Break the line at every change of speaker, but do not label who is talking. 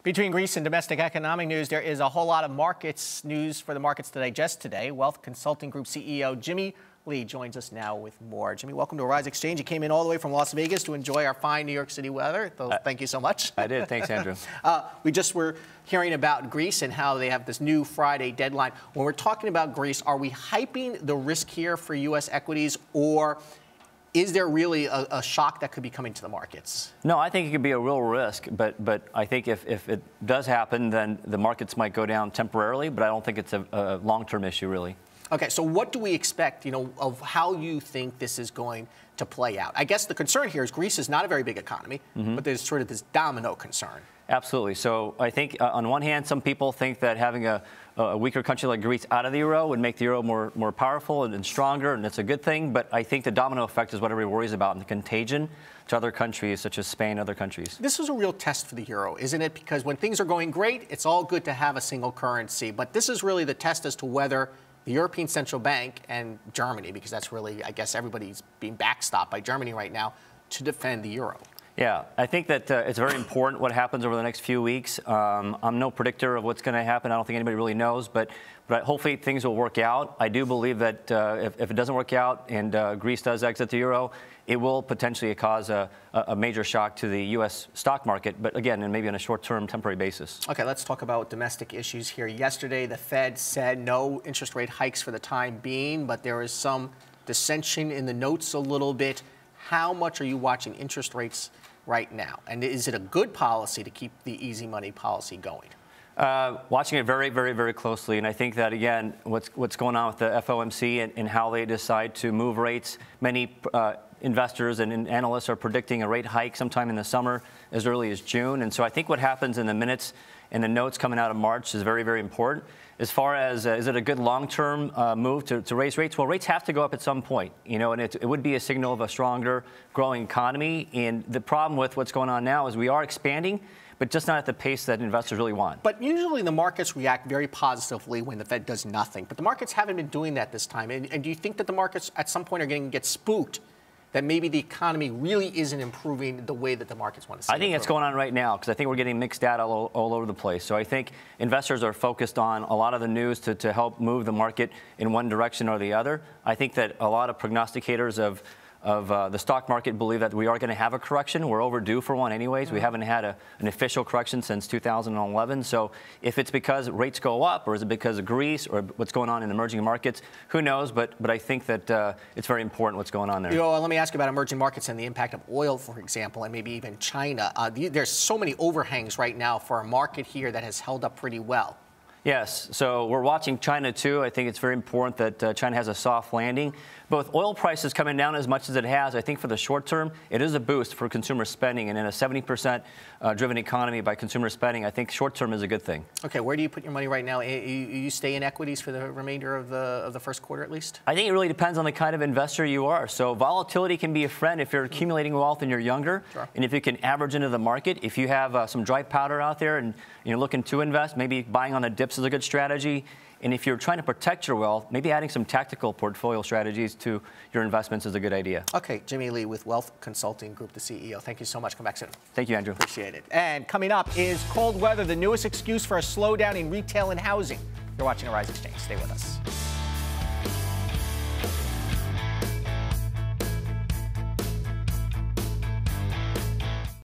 Between Greece and domestic economic news, there is a whole lot of markets news for the markets to digest today. Wealth Consulting Group CEO Jimmy Lee joins us now with more. Jimmy, welcome to Arise Xchange. You came in all the way from Las Vegas to enjoy our fine New York City weather. So thank you so much.
I did. Thanks, Andrew.
We just were hearing about Greece and how they have this new Friday deadline. When we're talking about Greece, are we hyping the risk here for U.S. equities, or is there really a shock that could be coming to the markets?
No, I think it could be a real risk, but I think if it does happen, then the markets might go down temporarily, but I don't think it's a long-term issue, really.
Okay, so what do we expect, of how you think this is going to play out? I guess the concern here is Greece is not a very big economy, but there's sort of this domino concern.
Absolutely. So I think on one hand, some people think that having a weaker country like Greece out of the euro would make the euro more powerful and stronger, and it's a good thing. But I think the domino effect is what everybody worries about, and the contagion to other countries such as Spain and other countries.
This is a real test for the euro, isn't it? Because when things are going great, it's all good to have a single currency. But this is really the test as to whether the European Central Bank and Germany, because that's really, I guess, everybody's being backstopped by Germany right now, to defend the euro.
Yeah, I think that it's very important what happens over the next few weeks. I'm no predictor of what's going to happen. I don't think anybody really knows, but hopefully things will work out. I do believe that if it doesn't work out and Greece does exit the euro, it will potentially cause a major shock to the U.S. stock market, but again, and maybe on a short-term temporary basis.
Okay, let's talk about domestic issues here. Yesterday, the Fed said no interest rate hikes for the time being, but there is some dissension in the notes a little bit. How much are you watching interest rates right now? And is it a good policy to keep the easy money policy going?
Watching it very, very, very closely. And I think that, again, what's going on with the FOMC and how they decide to move rates, many investors and analysts are predicting a rate hike sometime in the summer as early as June. And so I think what happens in the minutes and the notes coming out of March is very, very important. As far as is it a good long-term move to raise rates? Well, rates have to go up at some point, and it would be a signal of a stronger growing economy. And the problem with what's going on now is we are expanding, but just not at the pace that investors really want.
But usually the markets react very positively when the Fed does nothing. But the markets haven't been doing that this time. And do you think that the markets at some point are going to get spooked that maybe the economy really isn't improving the way that the markets want to see it?
I think it's going on right now because I think we're getting mixed data all over the place. So I think investors are focused on a lot of the news to help move the market in one direction or the other. I think that a lot of prognosticators of the stock market believe that we are going to have a correction. We're overdue for one anyways. We haven't had an official correction since 2011. So if it's because rates go up, or is it because of Greece, or what's going on in emerging markets, who knows? But I think that it's very important what's going on there.
Let me ask you about emerging markets and the impact of oil, for example, and maybe even China. There's so many overhangs right now for a market here that has held up pretty well.
Yes, so we're watching China too. I think it's very important that China has a soft landing. But with oil prices coming down as much as it has, I think for the short term, it is a boost for consumer spending. And in a 70% driven economy by consumer spending, I think short term is a good thing. Okay,
where do you put your money right now? You stay in equities for the remainder of the first quarter at least?
I think it really depends on the kind of investor you are. So volatility can be a friend if you're accumulating wealth and you're younger.
Sure.
And if you can average into the market. If you have some dry powder out there and you're looking to invest, maybe buying on the dips is a good strategy. And if you're trying to protect your wealth, maybe adding some tactical portfolio strategies to your investments is a good idea.
Okay, Jimmy Lee with Wealth Consulting Group, the CEO. Thank you so much. Come back soon.
Thank you, Andrew.
Appreciate it. And coming up is cold weather, the newest excuse for a slowdown in retail and housing. You're watching Arise Xchange. Stay with us.